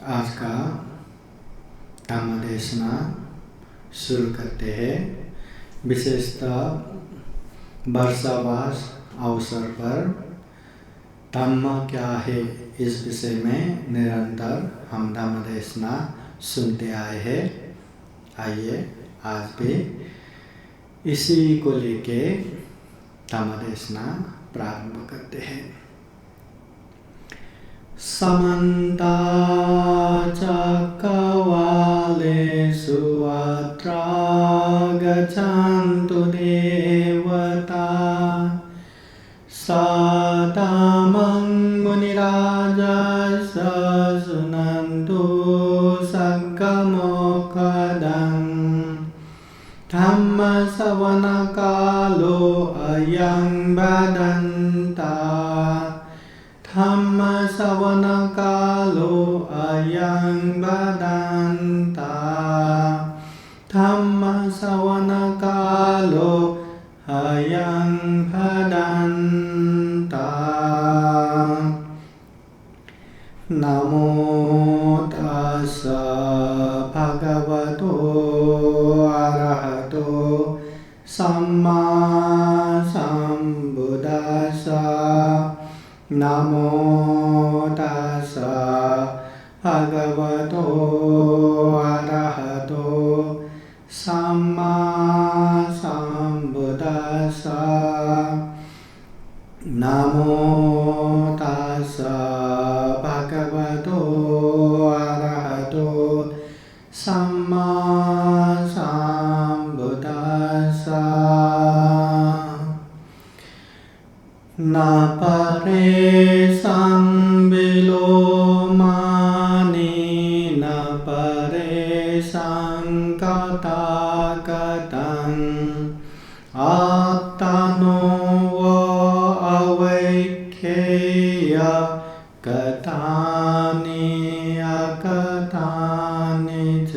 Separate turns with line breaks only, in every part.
आज का धम्म देशना शुरू करते हैं। विशेषतः वर्षावास अवसर पर धम्म क्या है इस विषय में निरंतर हम धम्म देशना सुनते आए हैं। आइए आज भी इसी को लेके धम्म देशना प्रारंभ करते हैं। समन्ता चक्रवालेषु अत्रा गच्छन्तु देवता सदामं मुनिराजः शृण्वन्तु सद्गमोक्तं धम्मश्रवणकालो अयं भदन्तः धम्मश्रवणकालो अयं भदन्तः धम्मश्रवणकालो अयं भदन्तः। नमो तस्स भगवतो अरहतो सम्मा सम्बुद्दस्स। नमो तस्स भगवतो अरहतो सम्मा सम्बुद्दस्स। नमो तस्स भगवतो अरहतो सम्मा सम्बुद्दस्स। न परेषां विलोमानि न परेषां गतागतम् आत्मनो अवैख्येय गतानि अगतानि च।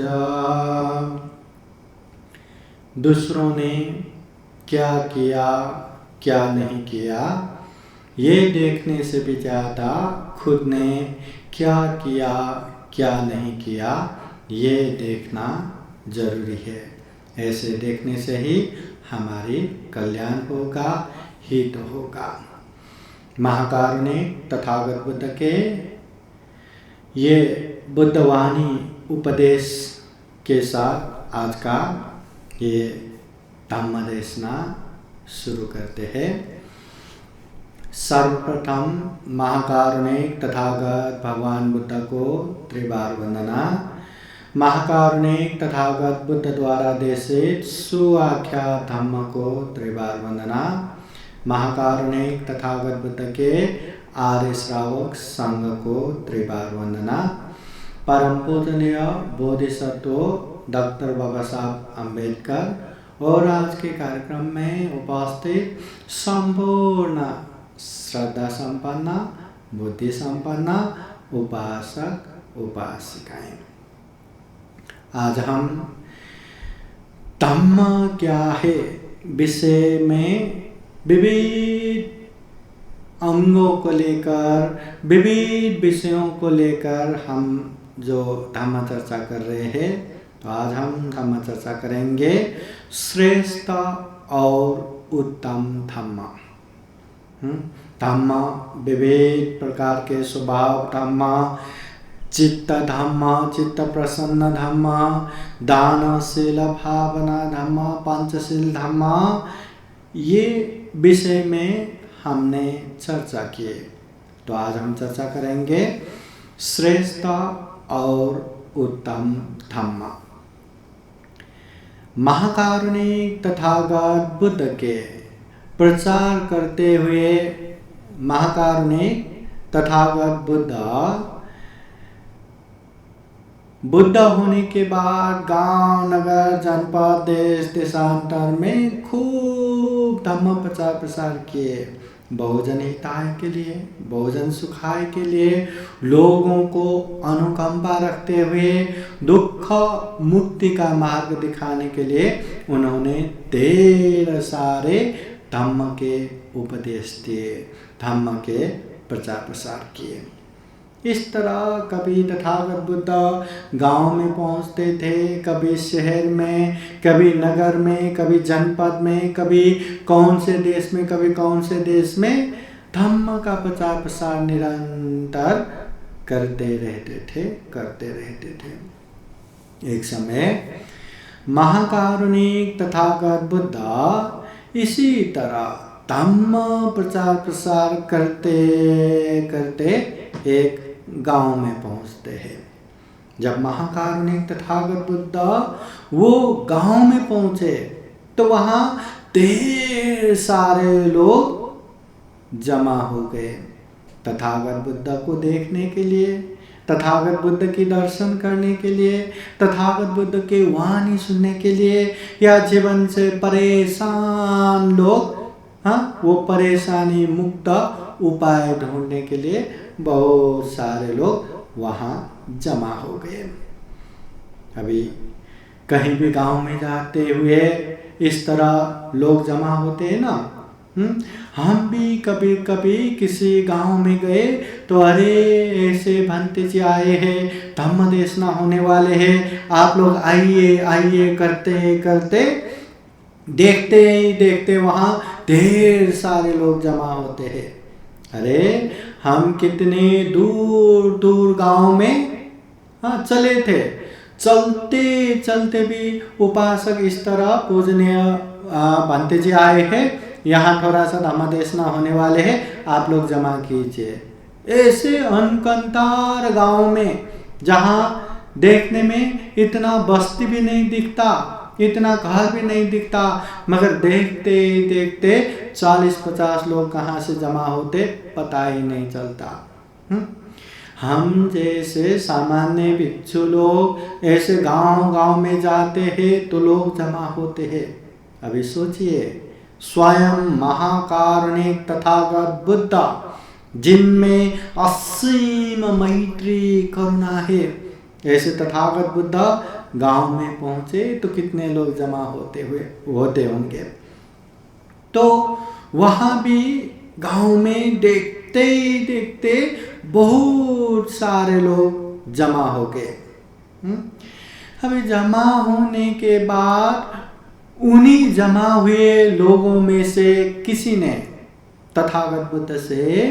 दूसरों ने क्या किया क्या नहीं किया ये देखने से भी ज़्यादा खुद ने क्या किया क्या नहीं किया ये देखना जरूरी है। ऐसे देखने से ही हमारी कल्याण होगा, हित होगा। महाकारुणिक तथागत बुद्ध के ये बुद्धवाणी उपदेश के साथ आज का ये धम्म देशना शुरू करते हैं। सर्वप्रथम महाकारुणिक तथागत भगवान बुद्ध को त्रिबार वंदना। महाकारुणिक तथागत बुद्ध द्वारा देशित सुआख्यात धम्म को त्रिबार वंदना। महाकारुणिक तथागत बुद्ध के आर्य श्रावक संघ को त्रिबार वंदना। परम पूजनीय बोधिसत्व डॉक्टर बाबा साहब अम्बेडकर और आज के कार्यक्रम में उपस्थित संपूर्ण श्रद्धा संपन्न बुद्धि संपन्न उपासक उपासिकाएं, आज हम धम्म क्या है विषय में विविध अंगों को लेकर विविध विषयों को लेकर हम जो धम्म चर्चा कर रहे हैं। तो आज हम धम्म चर्चा करेंगे श्रेष्ठ और उत्तम धम्म। धम्म विविध प्रकार के स्वभाव धम्म, चित्त धम्म, चित्त प्रसन्न धम्म, दानशील भावना धम्म, पंचशील धम्म, ये विषय में हमने चर्चा किए। तो आज हम चर्चा करेंगे श्रेष्ठ और उत्तम धम्म। महाकारुणिक तथागत बुद्ध के प्रचार करते हुए महाकारुणिक तथागत बुद्ध होने के बाद गांव नगर जनपद देश देशांतर में खूब धम्म प्रचार प्रसार किए। बहुजन हिताय के लिए, बहुजन सुखाय के लिए, लोगों को अनुकंपा रखते हुए दुख मुक्ति का मार्ग दिखाने के लिए उन्होंने ढेर सारे धम्म के उपदेश दिए, धम्म के प्रचार प्रसार किए। इस तरह कभी तथागत बुद्ध गांव में पहुंचते थे, कभी शहर में, कभी नगर में, कभी जनपद में, कभी कौन से देश में, कभी कौन से देश में धम्म का प्रचार प्रसार निरंतर करते रहते थे। एक समय महाकारुणिक तथागत बुद्ध इसी तरह धम्म प्रचार प्रसार करते करते एक गांव में पहुंचते हैं। जब महाकारुणिक तथागत बुद्ध वो गांव में पहुंचे तो वहां ढेर सारे लोग जमा हो गए तथागत बुद्ध को देखने के लिए, तथागत बुद्ध की दर्शन करने के लिए, तथागत बुद्ध के वाणी सुनने के लिए, या जीवन से परेशान लोग वो परेशानी मुक्त उपाय ढूंढने के लिए बहुत सारे लोग वहाँ जमा हो गए। अभी कहीं भी गांव में जाते हुए इस तरह लोग जमा होते हैं ना। हम भी कभी कभी किसी गांव में गए तो अरे ऐसे भंते जी आए हैं, धम्म देशना होने वाले हैं, आप लोग आइए आइए करते करते देखते ही देखते वहाँ ढेर सारे लोग जमा होते हैं। अरे हम कितने दूर दूर गांव में चले थे, चलते चलते भी उपासक इस तरह पूजनीय भंते जी आए हैं, यहाँ थोड़ा सा धम्म देशना होने वाले हैं, आप लोग जमा कीजिए। ऐसे अनकंतार गांव में जहाँ देखने में इतना बस्ती भी नहीं दिखता, इतना घर भी नहीं दिखता, मगर देखते देखते 40-50 लोग कहाँ से जमा होते पता ही नहीं चलता। हम जैसे सामान्य भिक्षु लोग ऐसे गांव गांव में जाते हैं तो लोग जमा होते हैं। अभी सोचिए, स्वयं महाकारुणिक तथागत बुद्ध जिनमें असीम मैत्री करुणा है, ऐसे तथागत बुद्ध गांव में पहुंचे तो कितने लोग जमा होते होंगे। तो वहां भी गांव में देखते ही देखते बहुत सारे लोग जमा हो गए। अभी जमा होने के बाद उन्हीं जमा हुए लोगों में से किसी ने तथागत बुद्ध से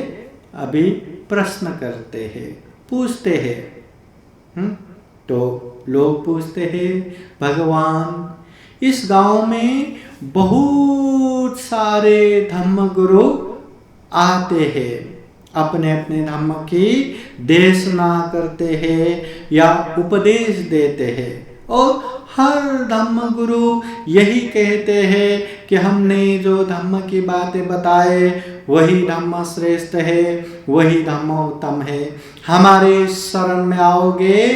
अभी प्रश्न करते हैं, पूछते हैं। तो लोग पूछते हैं, भगवान इस गांव में बहुत सारे धम्म गुरु आते हैं, अपने अपने धम्म की देशना करते हैं या उपदेश देते हैं, और हर धम्म गुरु यही कहते हैं कि हमने जो धम्म की बातें बताए वही धम्म श्रेष्ठ है, वही धम्म उत्तम है, हमारे शरण में आओगे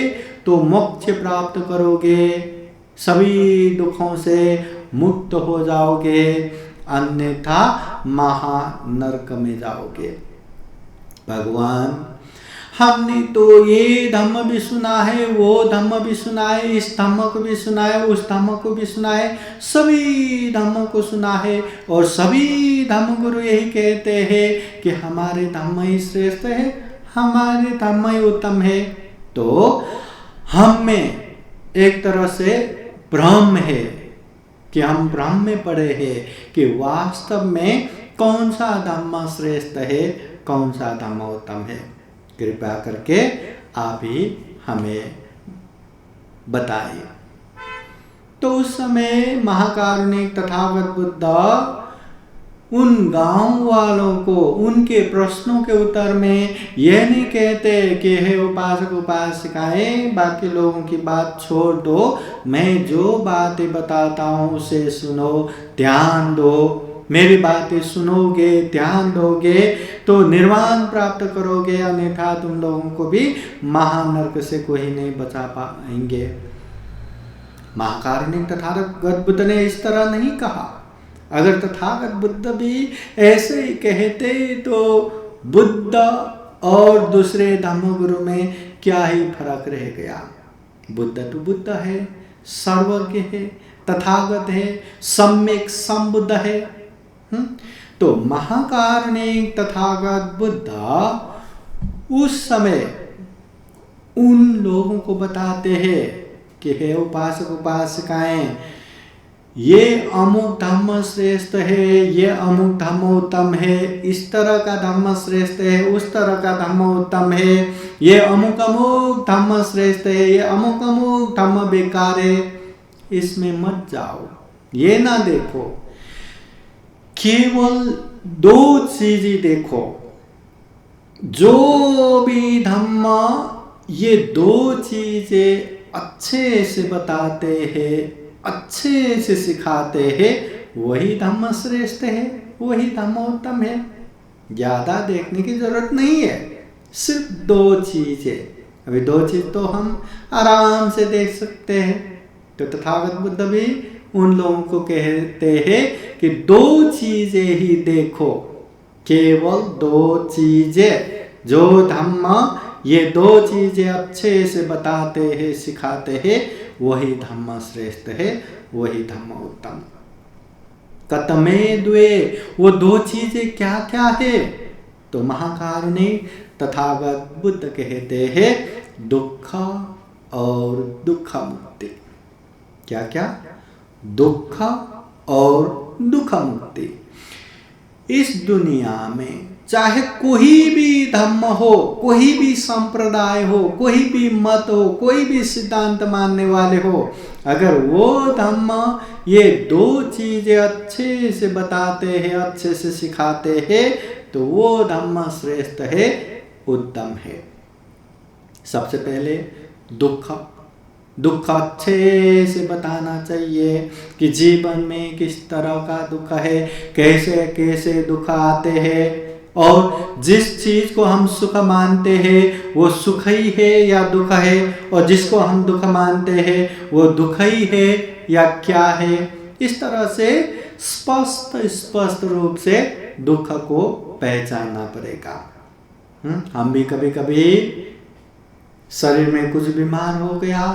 तो मोक्ष प्राप्त करोगे, सभी दुखों से मुक्त हो जाओगे, अन्यथा महानरक में जाओगे। भगवान हमने तो ये धम्म भी सुना है, वो धम्म भी सुना है, इस धम्म को भी सुना है, उस धम्म को भी सुना है, सभी धम्म को सुना है, और सभी धम्म गुरु यही कहते हैं कि हमारे धम्म ही श्रेष्ठ है, हमारे धम्म ही उत्तम है। तो हम में एक तरह से भ्रम है कि हम भ्रम में पड़े हैं कि वास्तव में कौन सा धम्म श्रेष्ठ है, कौन सा धम्म उत्तम है। कृपया करके आप ही हमें बताइए। तो उस समय महाकारुणिक तथागत बुद्ध उन गांव वालों को उनके प्रश्नों के उत्तर में यह नहीं कहते कि हे उपासक उपासिकाएं, बाकी लोगों की बात छोड़ दो, मैं जो बातें बताता हूँ उसे सुनो, ध्यान दो, मेरी बातें सुनोगे, ध्यान दोगे तो निर्वाण प्राप्त करोगे, अन्यथा तुम लोगों को भी महानरक से कोई नहीं बचा पाएंगे। महाकारुणिक तथागत बुद्ध ने इस तरह नहीं कहा। अगर तथागत बुद्ध भी ऐसे ही कहते तो बुद्ध और दूसरे धम्मगुरु में क्या ही फर्क रह गया। बुद्ध तो बुद्ध है, सर्वज्ञ है, तथागत है, सम्यक संबुद्ध है। तो महाकारुणिक तथागत बुद्ध उस समय उन लोगों को बताते हैं कि हे उपासक उपासिकाएं, ये अमुक धम्म श्रेष्ठ है, ये अमुक धम्म उत्तम है, इस तरह का धम्म श्रेष्ठ है, उस तरह का धम्म उत्तम है, ये अमुक अमुक धम्म श्रेष्ठ है, ये अमुक अमुक धम्म बेकार है। इसमें मत जाओ, ये ना देखो, केवल दो चीजें देखो। जो भी धम्म ये दो चीजें अच्छे से बताते हैं, अच्छे से सिखाते हैं, वही धम्म श्रेष्ठ है, वही धम्म उत्तम है। ज्यादा देखने की जरूरत नहीं है, सिर्फ दो चीजें। अभी दो चीज तो हम आराम से देख सकते हैं। तो तथागत बुद्ध भी उन लोगों को कहते हैं कि दो चीजें ही देखो, केवल दो चीजें। जो धम्म ये दो चीजें अच्छे से बताते हैं, सिखाते हैं, वही धम्म श्रेष्ठ है, वही धम्म उत्तम। कतमे द्वे, वो दो चीजें क्या क्या है? तो महाकारुणी तथागत बुद्ध कहते हैं दुख और दुख मुक्ति। क्या क्या? दुख और दुख मुक्ति। इस दुनिया में चाहे कोई भी धर्म हो, कोई भी संप्रदाय हो, कोई भी मत हो, कोई भी सिद्धांत मानने वाले हो, अगर वो धर्म ये दो चीजें अच्छे से बताते हैं, अच्छे से सिखाते हैं, तो वो धर्म श्रेष्ठ है, उत्तम है। सबसे पहले दुख। दुख अच्छे से बताना चाहिए कि जीवन में किस तरह का दुख है, कैसे कैसे दुख आते हैं, और जिस चीज को हम सुख मानते हैं वो सुख ही है या दुख है, और जिसको हम दुख मानते हैं वो दुख ही है या क्या है। इस तरह से स्पष्ट रूप से दुख को पहचानना पड़ेगा। हम भी कभी कभी शरीर में कुछ बीमार हो गया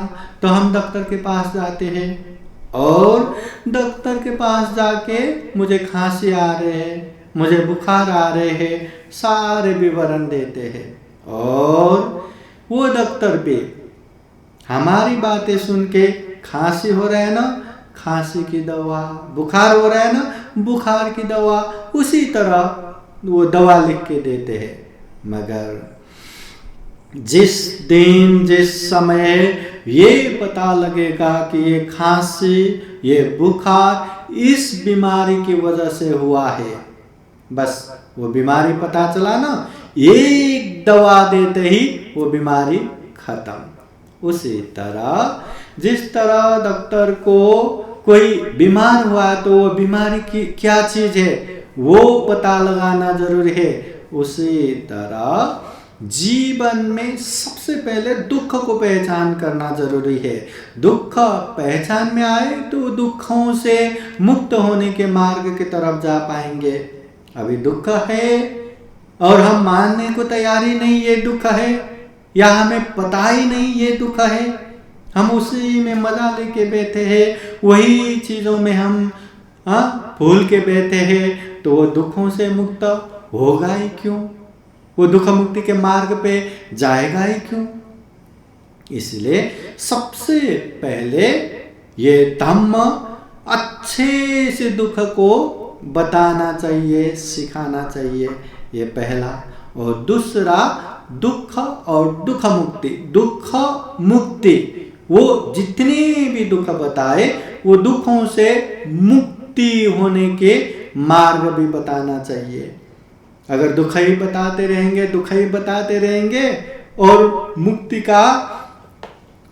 तो हम डॉक्टर के पास जाते हैं, और डॉक्टर के पास जाके मुझे खांसी आ रहे हैं, मुझे बुखार आ रहे हैं, सारे विवरण देते हैं, और वो डॉक्टर भी हमारी बातें सुन के खांसी हो रहा है ना, खांसी की दवा, बुखार हो रहा है ना, बुखार की दवा, उसी तरह वो दवा लिख के देते हैं। मगर जिस दिन जिस समय ये पता लगेगा कि ये खांसी, ये बुखार इस बीमारी की वजह से हुआ है, बस वो बीमारी पता चला ना, एक दवा देते ही वो बीमारी खत्म। उसी तरह जिस तरह डॉक्टर को कोई बीमार हुआ तो वो बीमारी की क्या चीज है वो पता लगाना जरूरी है, उसी तरह जीवन में सबसे पहले दुख को पहचान करना जरूरी है। दुख पहचान में आए तो दुखों से मुक्त होने के मार्ग की तरफ जा पाएंगे। अभी दुख है और हम मानने को तैयारी नहीं ये दुख है, या हमें पता ही नहीं ये दुख है, हम उसी में मजा लेके बैठे हैं, वही चीजों में हम भूल के बैठे हैं, तो वो दुखों से मुक्त होगा ही क्यों? वो दुख मुक्ति के मार्ग पे जाएगा ही क्यों? इसलिए सबसे पहले ये धम्म अच्छे से दुख को बताना चाहिए, सिखाना चाहिए, ये पहला। और दूसरा दुख और दुख मुक्ति। दुख मुक्ति वो जितने भी दुख बताए वो दुखों से मुक्ति होने के मार्ग भी बताना चाहिए। अगर दुख ही बताते रहेंगे, दुख ही बताते रहेंगे और मुक्ति का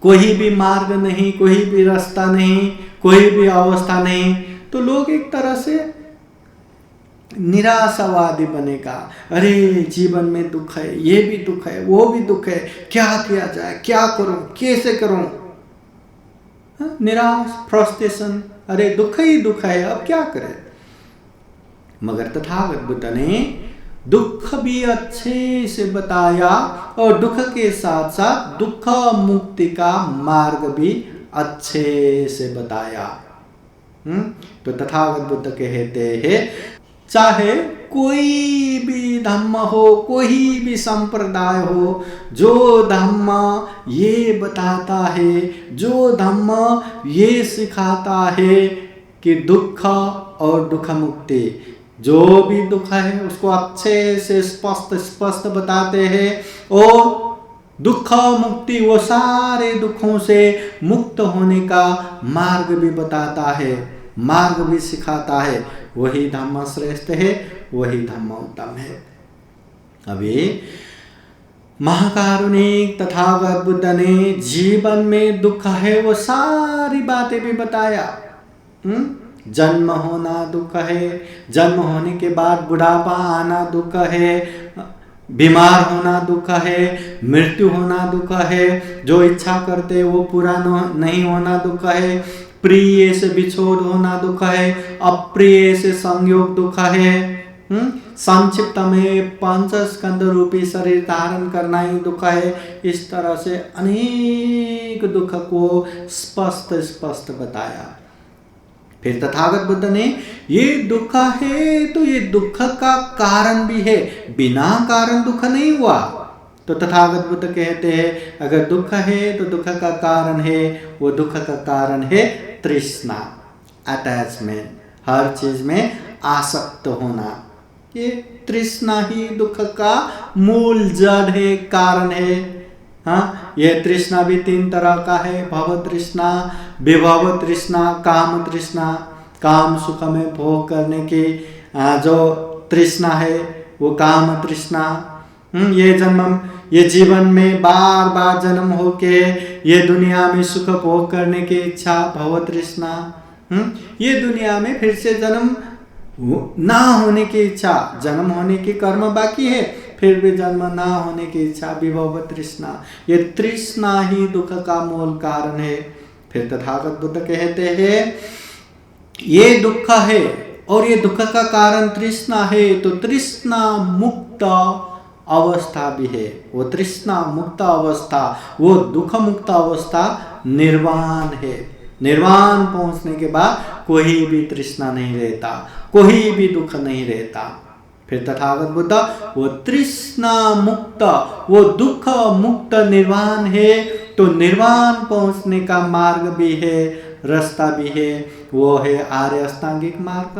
कोई भी मार्ग नहीं, कोई भी रास्ता नहीं, कोई भी अवस्था नहीं, तो लोग एक तरह से निराशावादी बनेगा। अरे जीवन में दुख है, ये भी दुख है, वो भी दुख है, क्या किया जाए, क्या करूं, कैसे करूं? निराश, फ्रस्ट्रेशन, अरे दुख ही दुख है, अब क्या करें? मगर तथागत बुद्ध ने दुख भी अच्छे से बताया और दुख के साथ साथ दुख मुक्ति का मार्ग भी अच्छे से बताया। तो तथागत बुद्ध कहते हैं चाहे कोई भी धम्म हो, कोई भी संप्रदाय हो, जो धम्म ये बताता है, जो धम्म ये सिखाता है कि दुख और दुख मुक्ति, जो भी दुख है उसको अच्छे से स्पष्ट बताते हैं, और दुख मुक्ति वो सारे दुखों से मुक्त होने का मार्ग भी बताता है, मार्ग भी सिखाता है। वही धम्म श्रेष्ठ है, वही धम्म उत्तम है। अभी महाकारुणिक तथागत बुद्ध ने जीवन में दुख है वो सारी बातें भी बताया। जन्म होना दुख है, जन्म होने के बाद बुढ़ापा आना दुख है, बीमार होना दुख है, मृत्यु होना दुख है, जो इच्छा करते वो पूरा नहीं होना दुख है, प्रिय से बिछोड़ होना दुख है, अप्रिय से संयोग दुख है, संक्षिप्त में पंच स्कंद रूपी शरीर धारण करना ही दुख है। इस तरह से अनेक दुख को स्पष्ट बताया। फिर तथागत बुद्ध ने ये दुख है तो ये दुख का कारण भी है, बिना कारण दुख नहीं हुआ। तो तथागत बुद्ध कहते हैं अगर दुख है तो दुख का कारण है, वो दुख का कारण है तृष्णा, अटैचमेंट, हर चीज में आसक्त होना। ये तृष्णा ही दुख का मूल जड़ है, कारण है। हाँ, ये तृष्णा भी तीन तरह का है, भव तृष्णा, विभव तृष्णा, काम तृष्णा। काम सुख में भोग करने की जो तृष्णा है वो काम तृष्णा। ये जीवन में बार बार जन्म होके ये दुनिया में सुख भोग करने की इच्छा, भव तृष्णा। ये दुनिया में फिर से जन्म ना होने की इच्छा, जन्म होने की कर्म बाकी है फिर भी जन्म ना होने की इच्छा, विभव तृष्णा। ये तृष्णा ही दुख का मूल कारण है। फिर तथागत बुद्ध कहते हैं ये दुख है और ये दुख का कारण तृष्णा है, तो तृष्णा मुक्त अवस्था भी है। वो तृष्णा मुक्त अवस्था, वो दुख मुक्त अवस्था निर्वाण है। निर्वाण पहुंचने के बाद कोई भी तृष्णा नहीं रहता, कोई भी दुख नहीं रहता। फिर तथागत बुद्ध वो तृष्णा मुक्त, वो दुख मुक्त निर्वाण है। तो निर्वाण पहुंचने का मार्ग भी है, रास्ता भी है। वो है आर्य अष्टांगिक मार्ग,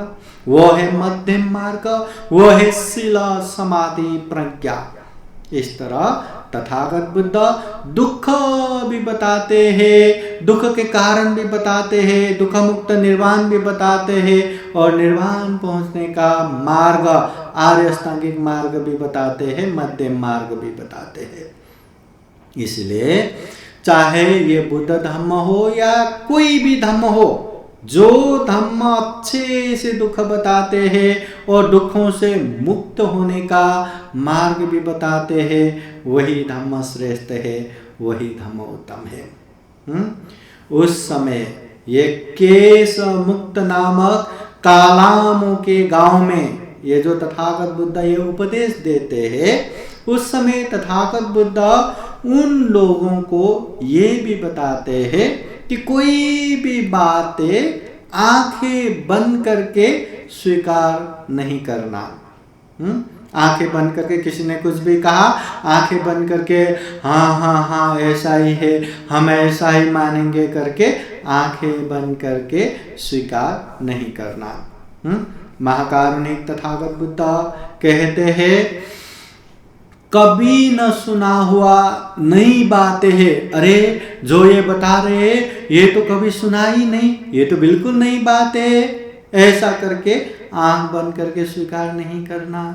वो है मध्यम मार्ग, वो है शीला समाधि प्रज्ञा। इस तरह तथागत बुद्ध दुख भी बताते हैं, दुख के कारण भी बताते हैं, दुख मुक्त निर्वाण भी बताते हैं, और निर्वाण पहुंचने का मार्ग आर्य अष्टांगिक मार्ग भी बताते हैं, मध्यम मार्ग भी बताते हैं। इसलिए चाहे ये बुद्ध धम्म हो या कोई भी धम्म हो, जो धम्म अच्छे से दुख बताते हैं और दुखों से मुक्त होने का मार्ग भी बताते हैं, वही धम्म श्रेष्ठ है, वही धम्म उत्तम है। उस समय ये केश मुक्त नामक कालामों के गांव में ये जो तथागत बुद्ध ये उपदेश देते हैं, उस समय तथागत बुद्ध उन लोगों को ये भी बताते हैं कि कोई भी बातें आंखें बंद करके स्वीकार नहीं करना। आंखें बंद करके किसी ने कुछ भी कहा, आंखें बंद करके हाँ ऐसा ही है, हम ऐसा ही मानेंगे करके आंखें बंद करके स्वीकार नहीं करना। महाकारुणिक तथागत बुद्ध कहते हैं कभी न सुना हुआ नई बातें हैं। अरे जो ये बता रहे हैं ये तो कभी सुना ही नहीं, ये तो बिल्कुल नई बात है, ऐसा करके आंख बंद करके स्वीकार नहीं करना।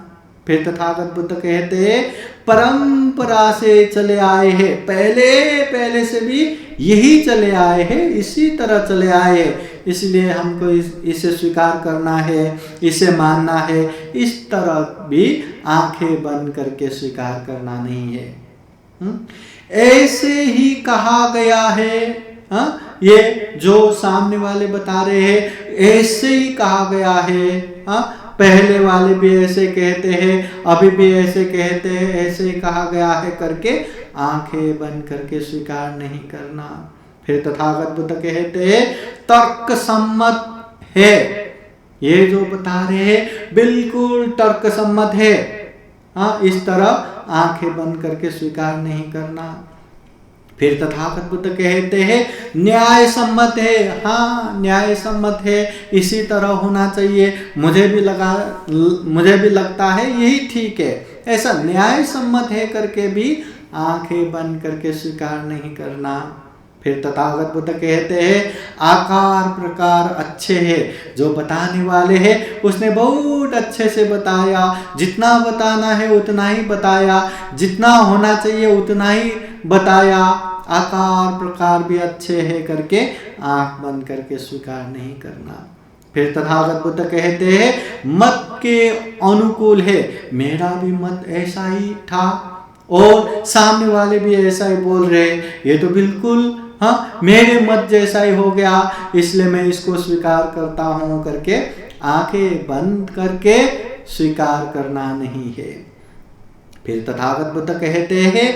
फिर तथागत बुद्ध कहते हैं परंपरा से चले आए हैं, पहले से भी यही चले आए हैं, इसी तरह चले आए हैं, इसलिए हमको इसे स्वीकार करना है, इसे मानना है। इस तरह भी आंखें बंद करके स्वीकार करना नहीं है। ऐसे ही कहा गया है। ये जो सामने वाले बता रहे हैं ऐसे ही कहा गया है। पहले वाले भी ऐसे कहते हैं, अभी भी ऐसे कहते हैं, ऐसे ही कहा गया है करके आंखें बंद करके स्वीकार नहीं करना। फिर तथागत बुद्ध कहते हैं तर्क सम्मत है, ये जो बता रहे हैं बिल्कुल तर्क सम्मत है। हाँ, इस तरह आंखें बंद करके स्वीकार नहीं करना। फिर तथागत बुद्ध कहते हैं न्याय सम्मत है। हाँ, न्याय सम्मत है, इसी तरह होना चाहिए, मुझे भी लगता है यही ठीक है, ऐसा न्याय सम्मत है करके भी आंखें बंद करके स्वीकार नहीं करना। फिर तथागत बुद्ध कहते हैं आकार प्रकार अच्छे हैं, जो बताने वाले हैं उसने बहुत अच्छे से बताया, जितना बताना है उतना ही बताया, जितना होना चाहिए उतना ही बताया, आकार प्रकार भी अच्छे हैं करके आंख बंद करके स्वीकार नहीं करना। फिर तथागत बुद्ध कहते हैं मत के अनुकूल है, मेरा भी मत ऐसा ही था और सामने वाले भी ऐसा ही बोल रहे, ये तो बिल्कुल हाँ मेरे मत जैसा ही हो गया, इसलिए मैं इसको स्वीकार करता हूं करके आंखें बंद करके स्वीकार करना नहीं है। फिर तथागत बुद्ध कहते हैं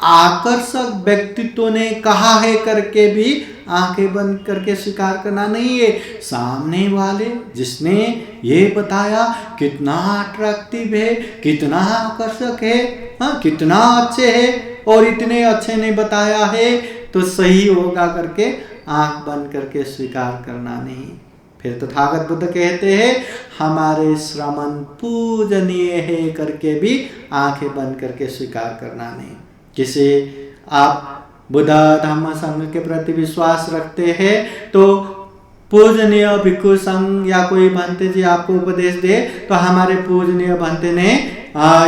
आकर्षक व्यक्तित्व ने कहा है करके भी आंखें बंद करके स्वीकार करना नहीं है। सामने वाले जिसने ये बताया कितना अट्रैक्टिव है, कितना आकर्षक है, हाँ कितना अच्छे है, और इतने अच्छे ने बताया है तो सही होगा करके आंख बंद करके स्वीकार करना नहीं। फिर तथागत बुद्ध कहते हैं हमारे श्रमण पूजनीय है करके भी आंखें बंद करके स्वीकार करना नहीं। किसी आप बुद्ध धम्म संघ के प्रति विश्वास रखते हैं तो पूजनीय भिक्षु संघ या कोई भंते जी आपको उपदेश दे तो हमारे पूजनीय भंते ने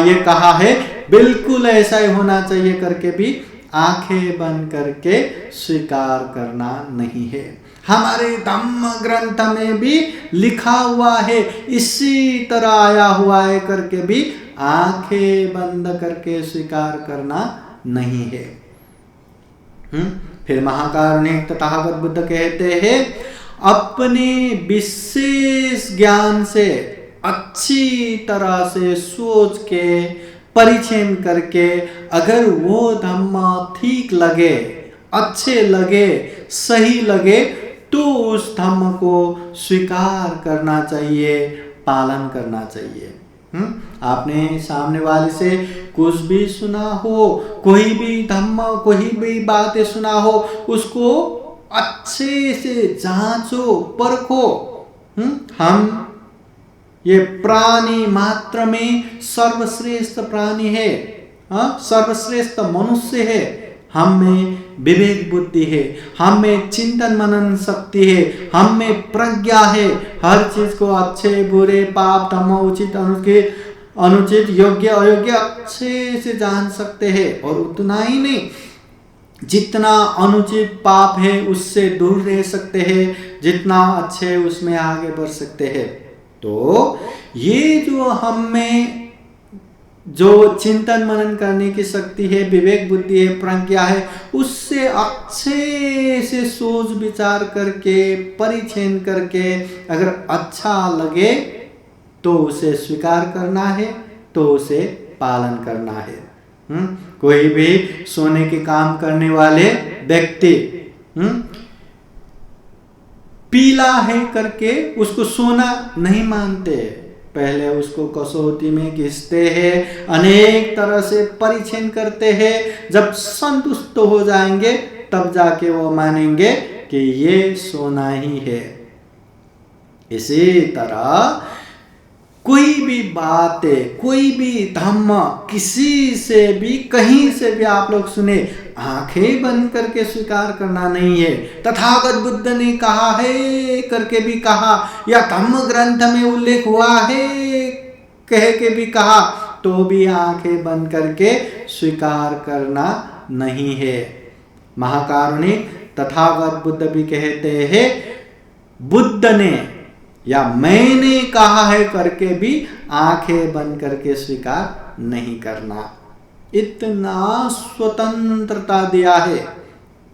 ये कहा है बिल्कुल ऐसा ही होना चाहिए करके भी आंखें बंद करके स्वीकार करना नहीं है। हमारे धम्म ग्रंथ में भी लिखा हुआ है, इसी तरह आया हुआ है करके भी आंखें बंद करके स्वीकार करना नहीं है। फिर महाकारुणिक तथागत बुद्ध कहते हैं अपने विशेष ज्ञान से अच्छी तरह से सोच के परिचय करके अगर वो धम्म ठीक लगे, अच्छे लगे, सही लगे तो उस धम्म को स्वीकार करना चाहिए, पालन करना चाहिए। आपने सामने वाले से कुछ भी सुना हो, कोई भी धम्म कोई भी बातें सुना हो, उसको अच्छे से जांचो, परखो। हम ये प्राणी मात्र में सर्वश्रेष्ठ प्राणी है, सर्वश्रेष्ठ मनुष्य है। हम में विवेक बुद्धि है, हम में चिंतन मनन शक्ति है, हम में प्रज्ञा है, हर चीज को अच्छे बुरे पाप धर्म उचित अनुचित योग्य अयोग्य अच्छे से जान सकते हैं। और उतना ही नहीं, जितना अनुचित पाप है उससे दूर रह सकते हैं, जितना अच्छे उसमें आगे बढ़ सकते हैं। तो ये जो हम में जो चिंतन मनन करने की शक्ति है, विवेक बुद्धि है, प्रज्ञा है, उससे अच्छे से सोच विचार करके परिचय करके अगर अच्छा लगे तो उसे स्वीकार करना है, तो उसे पालन करना है। कोई भी सोने के काम करने वाले व्यक्ति पीला है करके उसको सोना नहीं मानते, पहले उसको कसौटी में घिसते हैं, अनेक तरह से परीक्षण करते हैं, जब संतुष्ट हो जाएंगे तब जाके वो मानेंगे कि ये सोना ही है। इसी तरह कोई भी बातें, कोई भी धम्म किसी से भी कहीं से भी आप लोग सुने, आंखें बंद करके स्वीकार करना नहीं है। तथागत बुद्ध ने कहा है करके भी कहा, या धम्म ग्रंथ में उल्लेख हुआ है कह के भी कहा, तो भी आंखें बंद करके स्वीकार करना नहीं है। महाकारुणिक तथागत बुद्ध भी कहते हैं बुद्ध ने या मैंने कहा है करके भी आंखें बंद करके स्वीकार नहीं करना। इतना स्वतंत्रता दिया है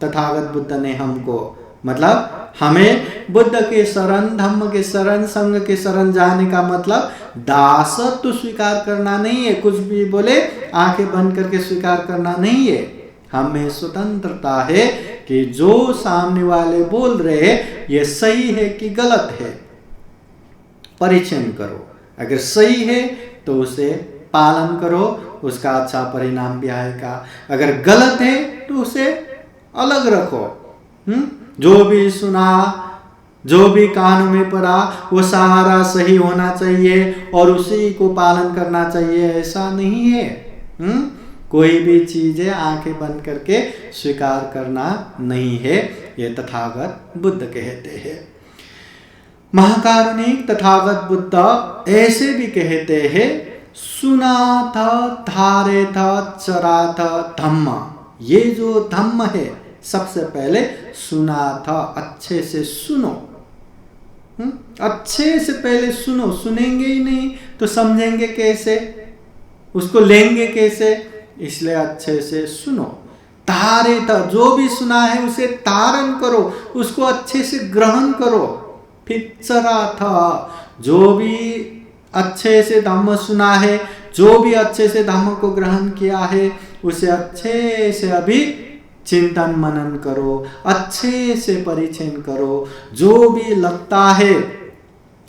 तथागत बुद्ध ने हमको, मतलब हमें बुद्ध के शरण, धम्म के शरण, संघ के शरण जाने का मतलब दासत्व स्वीकार करना नहीं है, कुछ भी बोले आंखें बंद करके स्वीकार करना नहीं है। हमें स्वतंत्रता है कि जो सामने वाले बोल रहे हैं ये सही है कि गलत है, परिचय करो। अगर सही है तो उसे पालन करो, उसका अच्छा परिणाम भी आएगा। अगर गलत है तो उसे अलग रखो। जो भी सुना, जो भी कानों में पड़ा, वो सारा सही होना चाहिए और उसी को पालन करना चाहिए, ऐसा नहीं है। कोई भी चीजें आंखें बंद करके स्वीकार करना नहीं है, ये तथागत बुद्ध कहते हैं। महाकारुणिक तथागत बुद्ध ऐसे भी कहते हैं, सुना था, धारे था, चरा था धम्म। ये जो धम्म है, सबसे पहले सुना था, अच्छे से सुनो। अच्छे से पहले सुनो, सुनेंगे ही नहीं तो समझेंगे कैसे, उसको लेंगे कैसे, इसलिए अच्छे से सुनो। धारे था, जो भी सुना है उसे धारण करो, उसको अच्छे से ग्रहण करो। फिर चरा था, जो भी अच्छे से धम्म सुना है, जो भी अच्छे से धम्म को ग्रहण किया है, उसे अच्छे से अभी चिंतन मनन करो, अच्छे से परिचय करो। जो भी लगता है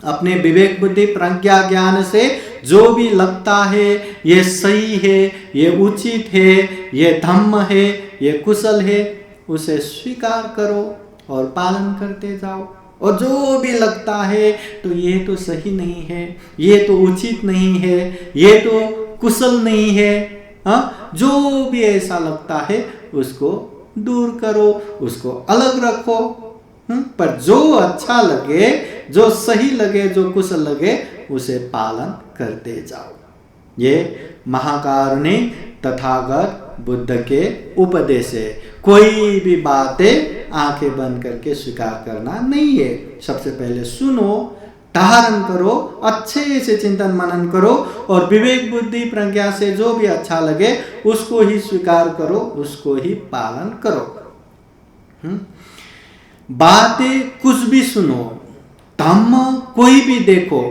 अपने विवेक बुद्धि प्रज्ञा ज्ञान से, जो भी लगता है ये सही है, ये उचित है, ये धम्म है, ये कुशल है, उसे स्वीकार करो और पालन करते जाओ। और जो भी लगता है तो ये तो सही नहीं है, ये तो उचित नहीं है, ये तो कुशल नहीं है, जो भी ऐसा लगता है उसको दूर करो, उसको अलग रखो। पर जो अच्छा लगे, जो सही लगे, जो कुशल लगे, उसे पालन करते जाओ। ये महाकारुणिक तथागत बुद्ध के उपदेश है। कोई भी बातें आंखें बंद करके स्वीकार करना नहीं है। सबसे पहले सुनो, धारण करो, अच्छे से चिंतन मनन करो और विवेक बुद्धि प्रज्ञा से जो भी अच्छा लगे उसको ही स्वीकार करो, उसको ही पालन करो। बातें कुछ भी सुनो, धम्म कोई भी देखो,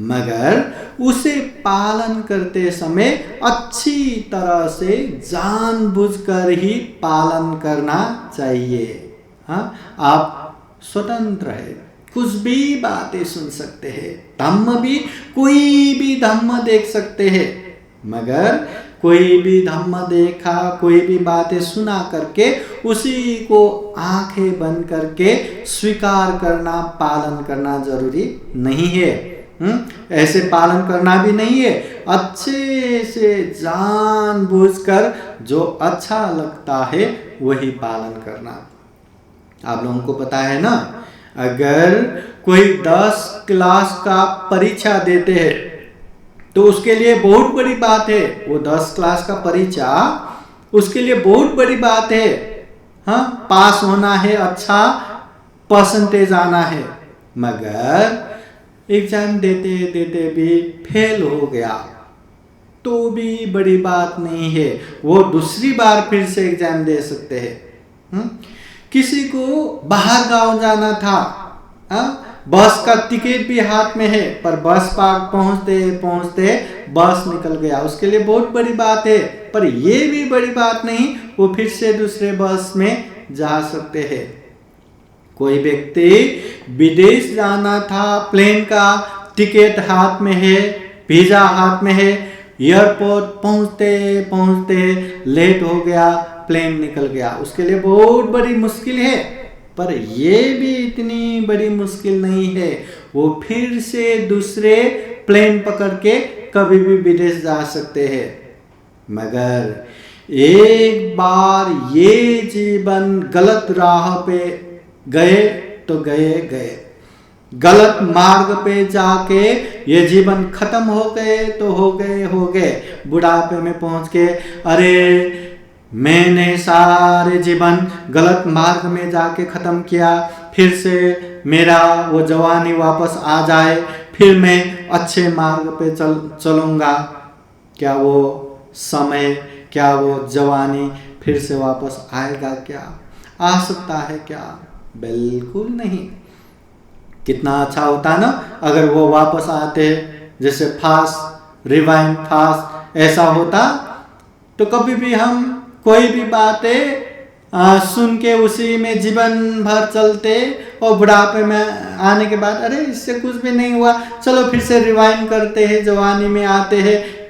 मगर उसे पालन करते समय अच्छी तरह से जानबूझकर ही पालन करना चाहिए। आप स्वतंत्र है, कुछ भी बातें सुन सकते हैं, धम्म भी कोई भी धम्म देख सकते हैं, मगर कोई भी धम्म देखा, कोई भी बातें सुना करके उसी को आंखें बंद करके स्वीकार करना, पालन करना जरूरी नहीं है। ऐसे पालन करना भी नहीं है। अच्छे से जानबूझकर जो अच्छा लगता है वही पालन करना। आप लोगों को पता है ना, अगर कोई 10 क्लास का परीक्षा देते हैं तो उसके लिए बहुत बड़ी बात है। वो 10 क्लास का परीक्षा उसके लिए बहुत बड़ी बात है। पास होना है, अच्छा परसेंटेज आना है, मगर एग्जाम देते देते भी फेल हो गया तो भी बड़ी बात नहीं है, वो दूसरी बार फिर से एग्जाम दे सकते हैं। किसी को बाहर गांव जाना था, बस का टिकट भी हाथ में है, पर बस पार्क पहुंचते पहुंचते बस निकल गया, उसके लिए बहुत बड़ी बात है। पर ये भी बड़ी बात नहीं, वो फिर से दूसरे बस में जा सकते हैं। कोई व्यक्ति विदेश जाना था, प्लेन का टिकट हाथ में है, वीजा हाथ में है, एयरपोर्ट पहुंचते पहुंचते लेट हो गया, प्लेन निकल गया, उसके लिए बहुत बड़ी मुश्किल है। पर यह भी इतनी बड़ी मुश्किल नहीं है, वो फिर से दूसरे प्लेन पकड़ के कभी भी विदेश जा सकते हैं। मगर एक बार ये जीवन गलत राह पे गए तो गए, गलत मार्ग पे जाके ये जीवन खत्म हो गए तो हो गए। बुढ़ापे में पहुंच के अरे मैंने सारे जीवन गलत मार्ग में जाके खत्म किया, फिर से मेरा वो जवानी वापस आ जाए, फिर मैं अच्छे मार्ग पे चलूंगा। क्या वो समय, क्या वो जवानी फिर से वापस आएगा? क्या आ सकता है? क्या बिल्कुल नहीं। कितना अच्छा होता ना अगर वो वापस आते, जैसे फास्ट रिवाइंड फास्ट ऐसा होता, तो कभी भी हम कोई भी बातें सुन के उसी में जीवन भर चलते और बुढ़ापे में आने के बाद अरे इससे कुछ भी नहीं हुआ, चलो फिर से रिवाइंड करते हैं, जवानी में आते हैं,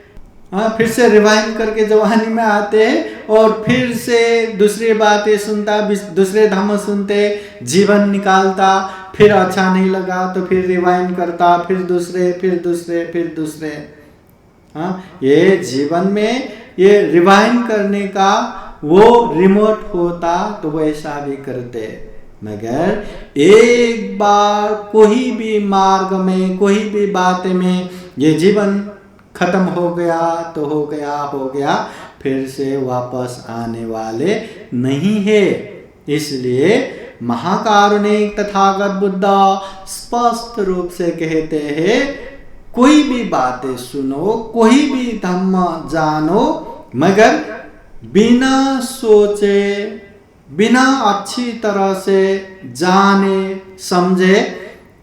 फिर से रिवाइंड करके जवानी में आते हैं और फिर से दूसरी बातें सुनता, दूसरे धर्म सुनते, जीवन निकालता, फिर अच्छा नहीं लगा तो फिर रिवाइंड करता, फिर दूसरे। ये जीवन में ये रिवाइंड करने का वो रिमोट होता तो वैसा भी करते, मगर एक बार कोई भी मार्ग में, कोई भी बात में ये जीवन खत्म हो गया तो हो गया, फिर से वापस आने वाले नहीं है। इसलिए महाकारुणिक तथागत बुद्ध स्पष्ट रूप से कहते हैं, कोई भी बातें सुनो, कोई भी धम्म जानो, मगर बिना सोचे, बिना अच्छी तरह से जाने समझे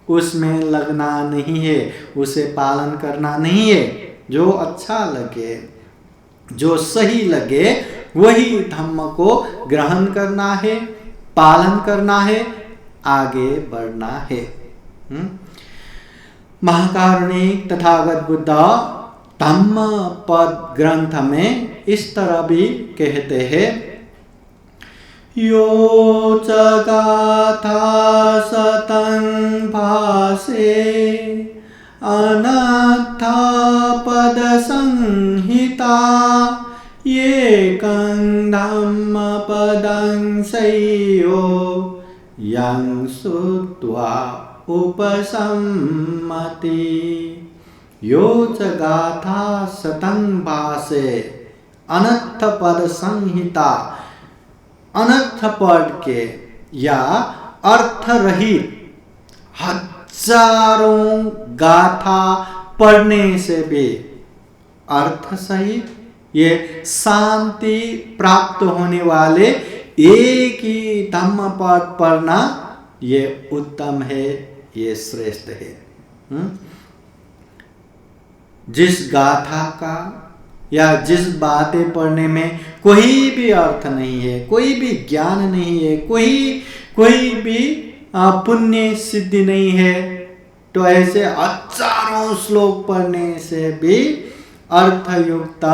उसमें लगना नहीं है, उसे पालन करना नहीं है। जो अच्छा लगे, जो सही लगे, वही धम्म को ग्रहण करना है, पालन करना है, आगे बढ़ना है। महाकारुणिक तथागत बुद्ध धम्म पद ग्रंथ में इस तरह भी कहते हैं, यो च गाथा सतं भासे अनथा पद संहिता ये धम्म पदं सयो यं श्रुत्वा उपसम्मति। यो च गाथा सतं भासे अनर्थ पद संहिता, अनर्थ पद के या अर्थ रहित हजारों गाथा पढ़ने से भी अर्थ सहित ये शांति प्राप्त होने वाले एक ही धम्म पद पढ़ना ये उत्तम है, ये श्रेष्ठ है। जिस गाथा का या जिस बातें पढ़ने में कोई भी अर्थ नहीं है, कोई भी ज्ञान नहीं है, कोई भी पुण्य सिद्धि नहीं है, तो ऐसे हजारों श्लोक पढ़ने से भी अर्थयुक्त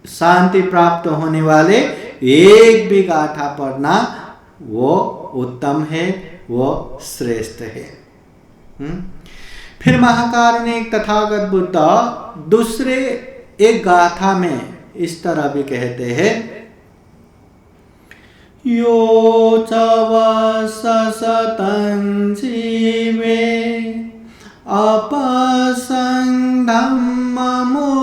शांति प्राप्त होने वाले एक भी गाथा पढ़ना वो उत्तम है, वो श्रेष्ठ है। फिर महाकारुणिक तथागत बुद्ध दूसरे एक गाथा में इस तरह भी कहते हैं, यो च सतं जीवे अपसं धम्ममुत्तमं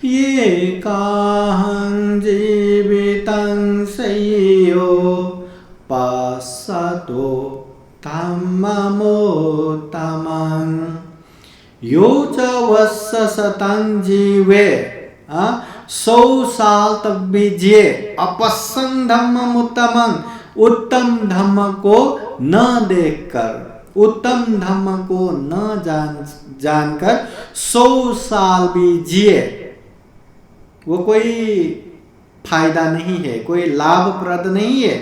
ये काहं जीवितं सयो पश्यतो धम्ममुत्तमं। यो च सतं जीवे, 100 साल तक भी जिए, अपसं धम्ममुत्तमं, उत्तम धम्म को न देखकर, उत्तम धम्म को न जानकर 100 साल भी जिए, वो कोई फायदा नहीं है, कोई लाभप्रद नहीं है।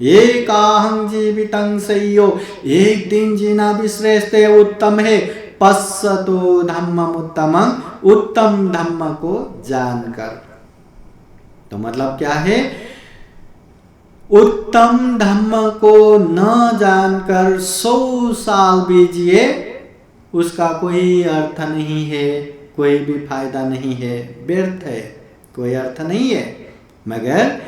एकाहं जीवितं सयो, एक दिन जीना भी श्रेष्ठ है, उत्तम है। पश्यतो धम्ममुत्तमं, उत्तम धम्म को जानकर। तो मतलब क्या है, उत्तम धम्म को न जानकर 100 साल भी जिए, उसका कोई अर्थ नहीं है, कोई भी फायदा नहीं है, व्यर्थ है, कोई अर्थ नहीं है। मगर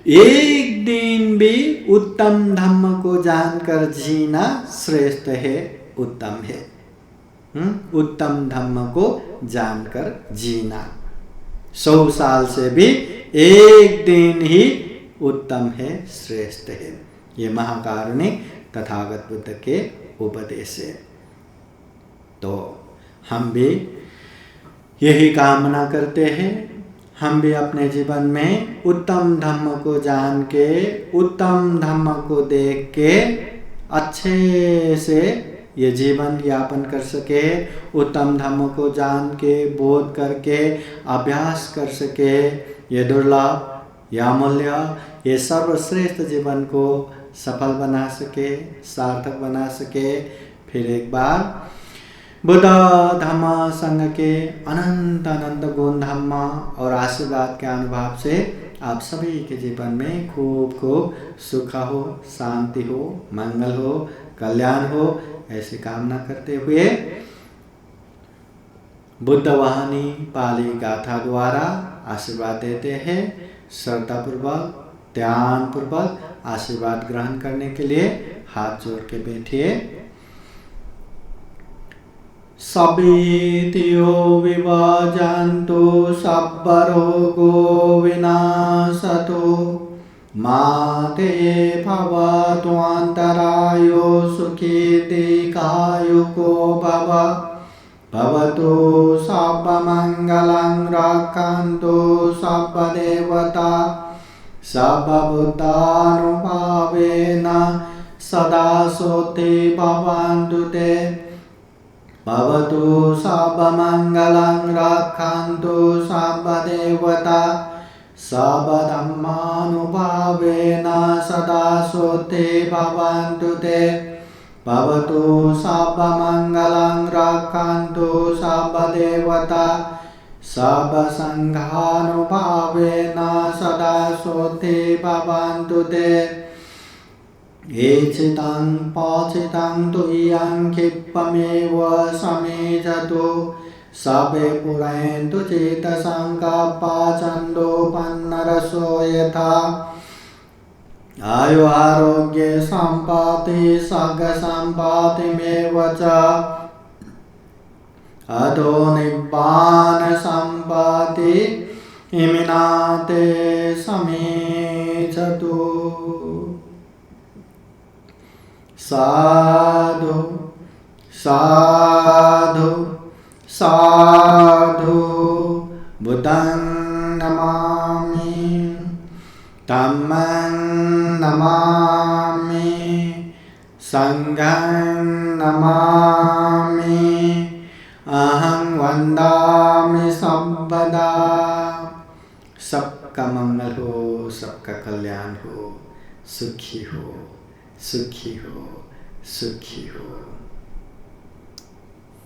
एक दिन भी उत्तम धम्म को जानकर जीना श्रेष्ठ है, उत्तम है। उत्तम धम्म को जानकर जीना 100 साल से भी एक दिन ही उत्तम है, श्रेष्ठ है। ये महाकारुणिक तथागत बुद्ध के उपदेश है। तो हम भी यही कामना करते हैं, हम भी अपने जीवन में उत्तम धम्म को जान के, उत्तम धम्म को देख के अच्छे से ये जीवन यापन कर सके, उत्तम धर्म को जान के बोध करके अभ्यास कर सके, ये दुर्लभ या मूल्य, ये सर्वश्रेष्ठ जीवन को सफल बना सके, सार्थक बना सके। फिर एक बार बुद्ध धम्म संघ के अनंत अनंत गुण धम्म और आशीर्वाद के अनुभव से आप सभी के जीवन में खूब खूब सुख हो, शांति हो, मंगल हो, कल्याण हो, ऐसी कामना करते हुए बुद्ध वाहिनी पाली गाथा द्वारा आशीर्वाद देते हैं। श्रद्धापूर्वक ध्यान पूर्वक आशीर्वाद ग्रहण करने के लिए हाथ जोड़ के बैठिए। सभीतियो विभाजन्तु सब्बरोगो विनाशतो माते भवतु अन्तरायो सुखी दीर्घायुको भव। भवतु सर्वमङ्गलं रक्षन्तु सर्वदेवता सर्वभूतानुभावेन सदा सोते भवन्तु ते। भवतु सर्वमङ्गलं रक्षन्तु सर्वदेवता सर्वधर्मानुभावेन सदा सोते भवन्तु ते। भवतु सर्वमङ्गलं रक्षन्तु सर्वदेवता सर्वसङ्घानुभावेन सदा सोते भवन्तु ते। एचितं पाचितं तुयं क्षिप्तमेव समेजतु सबे पुरन्तु चेतसङ्कल्पा छन्दोपन्नरसो यथा। आयु आरोग्य सम्पत्ति सर्गसम्पत्तिमेव च अधो निब्बान सम्पत्ति इमिनाते समेजतु। साधु साधु साधु बुद्धं नमामि धम्मं नमामि संघं नमामि अहं वन्दामि सर्वदा। सबका मंगल हो, सबका कल्याण हो, सुखी हो, सुखी हो, सुखी हो।